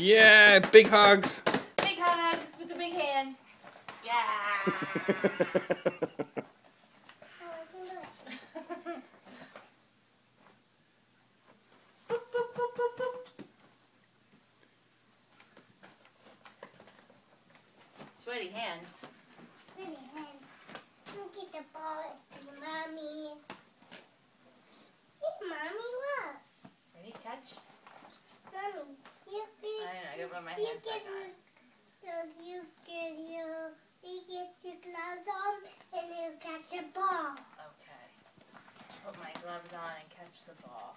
Yeah, big hugs. Big hugs with the big hand. Yeah. Boop, boop, boop, boop, boop. Sweaty hands. Sweaty hands. Look at the ball, Mommy. Hey, Mommy, look. Ready, catch? Mommy, you I gotta run my hands back on. You get your gloves on and you catch the ball. Okay. Put my gloves on and catch the ball.